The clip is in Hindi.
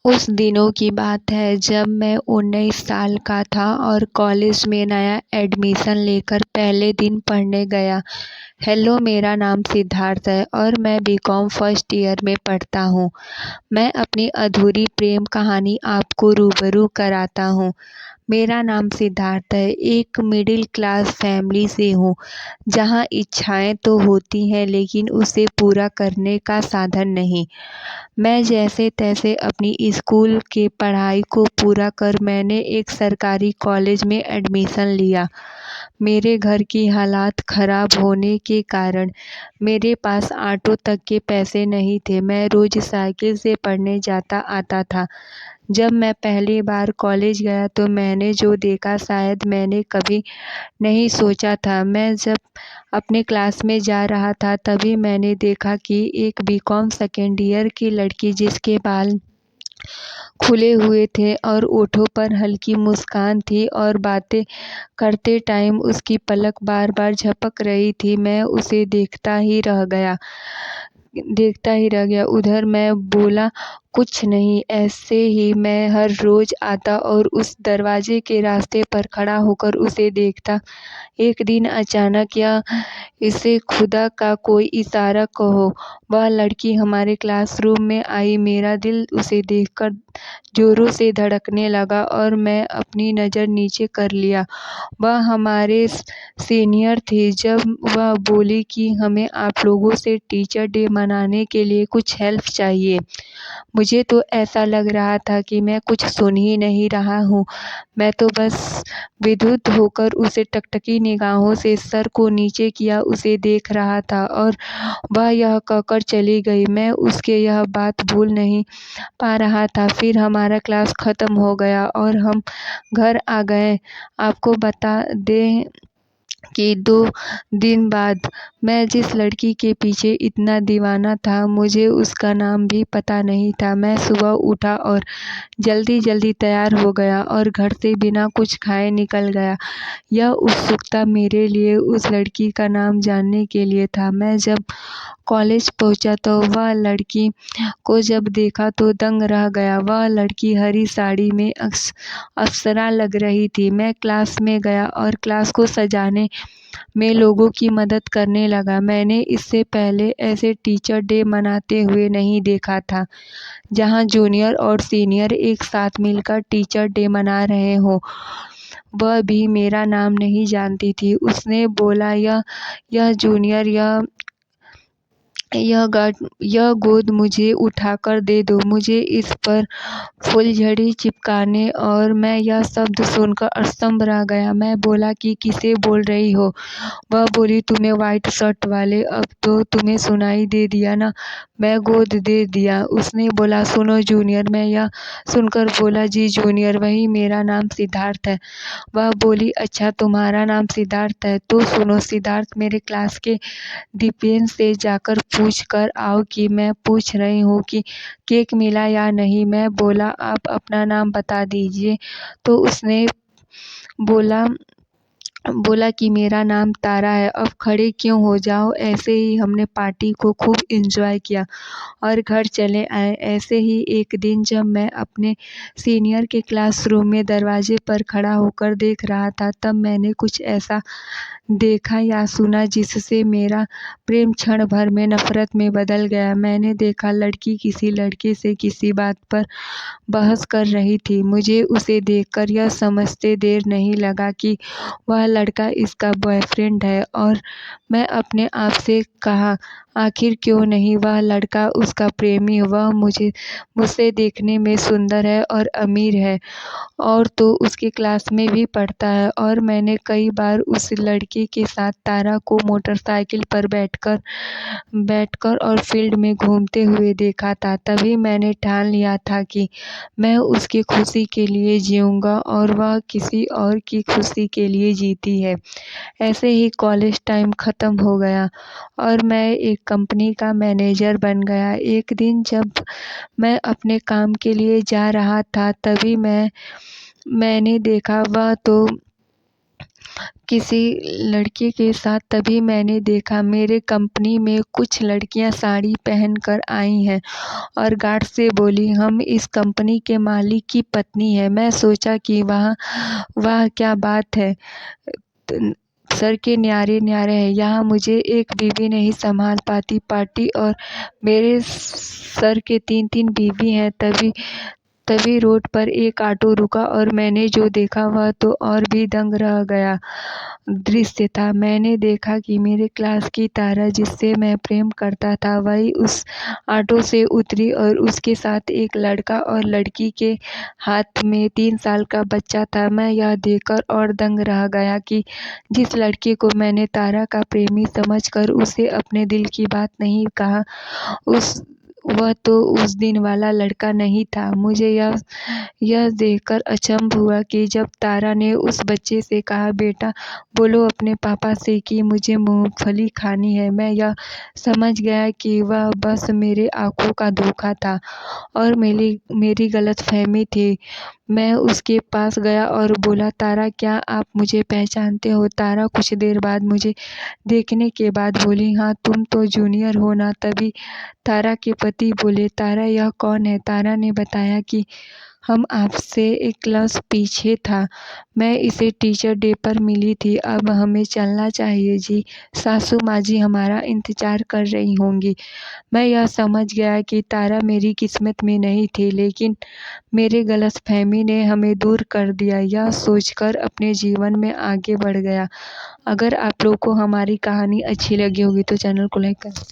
उस दिनों की बात है जब मैं 19 साल का था और कॉलेज में नया एडमिशन लेकर पहले दिन पढ़ने गया। हेलो, मेरा नाम सिद्धार्थ है और मैं बीकॉम फर्स्ट ईयर में पढ़ता हूँ। मैं अपनी अधूरी प्रेम कहानी आपको रूबरू कराता हूँ। मेरा नाम सिद्धार्थ है। एक मिडिल क्लास फैमिली से हूँ, जहाँ इच्छाएं तो होती हैं लेकिन उसे पूरा करने का साधन नहीं। मैं जैसे तैसे अपनी स्कूल के पढ़ाई को पूरा कर मैंने एक सरकारी कॉलेज में एडमिशन लिया। मेरे घर की हालात खराब होने के कारण मेरे पास ऑटो तक के पैसे नहीं थे। मैं रोज साइकिल से पढ़ने जाता आता था। जब मैं पहली बार कॉलेज गया तो मैंने जो देखा शायद मैंने कभी नहीं सोचा था। मैं जब अपने क्लास में जा रहा था तभी मैंने देखा कि एक बीकॉम सेकेंड ईयर की लड़की, जिसके बाल खुले हुए थे और होठों पर हल्की मुस्कान थी और बातें करते टाइम उसकी पलक बार बार झपक रही थी, मैं उसे देखता ही रह गया। उधर मैं बोला, कुछ नहीं, ऐसे ही मैं हर रोज आता और उस दरवाजे के रास्ते पर खड़ा होकर उसे देखता। एक दिन अचानक, या इसे खुदा का कोई इशारा कहो, वह लड़की हमारे क्लासरूम में आई। मेरा दिल उसे देखकर जोरों से धड़कने लगा और मैं अपनी नज़र नीचे कर लिया। वह हमारे सीनियर थी। जब वह बोली कि हमें आप लोगों से टीचर डे मनाने के लिए कुछ हेल्प चाहिए, मुझे तो ऐसा लग रहा था कि मैं कुछ सुन ही नहीं रहा हूँ। मैं तो बस विद्युत होकर उसे टकटकी निगाहों से सर को नीचे किया उसे देख रहा था और वह यह कहकर चली गई। मैं उसके यह बात भूल नहीं पा रहा था। फिर हमारा क्लास खत्म हो गया और हम घर आ गए। आपको बता दें कि 2 दिन बाद मैं जिस लड़की के पीछे इतना दीवाना था, मुझे उसका नाम भी पता नहीं था। मैं सुबह उठा और जल्दी-जल्दी तैयार हो गया और घर से बिना कुछ खाए निकल गया। यह उत्सुकता मेरे लिए उस लड़की का नाम जानने के लिए था। मैं जब कॉलेज पहुंचा तो वह लड़की को जब देखा तो दंग रह गया। वह लड़की हरी साड़ी में अप्सरा लग रही थी। मैं क्लास में गया और क्लास को सजाने में लोगों की मदद करने लगा। मैंने इससे पहले ऐसे टीचर डे मनाते हुए नहीं देखा था, जहां जूनियर और सीनियर एक साथ मिलकर टीचर डे मना रहे हों। वह भी मेरा नाम नहीं जानती थी। उसने बोला, यह जूनियर, यह गोद मुझे उठाकर दे दो। मुझे इस पर फुलझड़ी चिपकाने और मैं यह शब्द सुनकर स्तंभ रह गया। मैं बोला कि किसे बोल रही हो? वह बोली, तुम्हें व्हाइट शर्ट वाले। अब तो तुम्हें सुनाई दे दिया ना? मैं गोद दे दिया। उसने बोला, सुनो जूनियर। मैं यह सुनकर बोला, जी जूनियर, वही, मेरा नाम सिद्धार्थ है। वह बोली, अच्छा, तुम्हारा नाम सिद्धार्थ है तो सुनो सिद्धार्थ, मेरे क्लास के दीपेन से जाकर पूछ कर आओ कि मैं पूछ रही हूँ कि केक मिला या नहीं। मैं बोला, आप अपना नाम बता दीजिए। तो उसने बोला बोला कि मेरा नाम तारा है। अब खड़े क्यों हो जाओ। ऐसे ही हमने पार्टी को खूब एंजॉय किया और घर चले आए। ऐसे ही एक दिन जब मैं अपने सीनियर के क्लासरूम में दरवाजे पर खड़ा होकर देख रहा था, तब मैंने कुछ ऐसा देखा या सुना जिससे मेरा प्रेम क्षण भर में नफरत में बदल गया। मैंने देखा, लड़की किसी लड़के से किसी बात पर बहस कर रही थी। मुझे उसे देखकर यह समझते देर नहीं लगा कि वह लड़का इसका बॉयफ्रेंड है और मैं अपने आप से कहा, आखिर क्यों नहीं वह लड़का उसका प्रेमी? वह मुझसे देखने में सुंदर है और अमीर है और तो उसके क्लास में भी पढ़ता है और मैंने कई बार उस लड़के के साथ तारा को मोटरसाइकिल पर बैठकर और फील्ड में घूमते हुए देखा था। तभी मैंने ठान लिया था कि मैं उसकी खुशी के लिए जीऊँगा और वह किसी और की खुशी के लिए जीती है। ऐसे ही कॉलेज टाइम ख़त्म हो गया और मैं एक कंपनी का मैनेजर बन गया। एक दिन जब मैं अपने काम के लिए जा रहा था तभी मैंने देखा, किसी लड़के के साथ, तभी मैंने देखा मेरे कंपनी में कुछ लड़कियां साड़ी पहनकर आई हैं और गार्ड से बोली, हम इस कंपनी के मालिक की पत्नी हैं। मैं सोचा कि वाह क्या बात है, सर के न्यारे न्यारे हैं। यहाँ मुझे एक बीवी नहीं संभाल पाती पार्टी, और मेरे सर के 3-3 बीवी हैं। तभी तभी रोड पर एक ऑटो रुका और मैंने जो देखा वह तो और भी दंग रह गया दृश्य था। मैंने देखा कि मेरे क्लास की तारा, जिससे मैं प्रेम करता था, वही उस ऑटो से उतरी और उसके साथ एक लड़का, और लड़की के हाथ में 3 साल का बच्चा था। मैं यह देखकर और दंग रह गया कि जिस लड़के को मैंने तारा का प्रेमी समझकर उसे अपने दिल की बात नहीं कहा, वह तो उस दिन वाला लड़का नहीं था। मुझे यह देखकर अचंभ हुआ कि जब तारा ने उस बच्चे से कहा, बेटा बोलो अपने पापा से कि मुझे मूंगफली खानी है, मैं यह समझ गया कि वह बस मेरे आंखों का धोखा था और मेरी गलतफहमी थी। मैं उसके पास गया और बोला, तारा क्या आप मुझे पहचानते हो? तारा कुछ देर बाद मुझे देखने के बाद बोली, हाँ तुम तो जूनियर हो ना। तभी तारा के पति बोले, तारा यह कौन है? तारा ने बताया कि हम आपसे एक क्लास पीछे था, मैं इसे टीचर डे पर मिली थी। अब हमें चलना चाहिए जी, सासू माँ जी हमारा इंतजार कर रही होंगी। मैं यह समझ गया कि तारा मेरी किस्मत में नहीं थी, लेकिन मेरे गलतफहमी ने हमें दूर कर दिया। यह सोचकर अपने जीवन में आगे बढ़ गया। अगर आप लोग को हमारी कहानी अच्छी लगी होगी तो चैनल को लाइक करें।